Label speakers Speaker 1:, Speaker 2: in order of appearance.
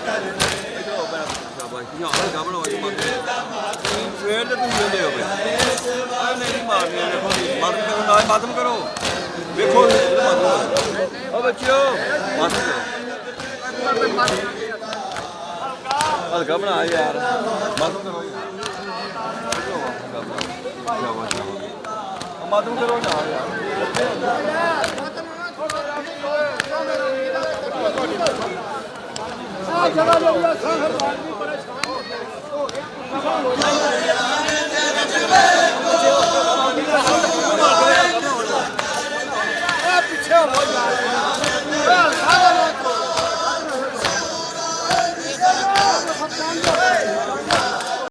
Speaker 1: शाबाश यहाँ का बनाओ ये मत फिर तो तुम ये हो भाई अरे नहीं मारने देखो मातम करो ना मातम करो देखो ओ बच्चों मातम करो हल्का बना यार मातम करो मातम करो ना यार पीछे हो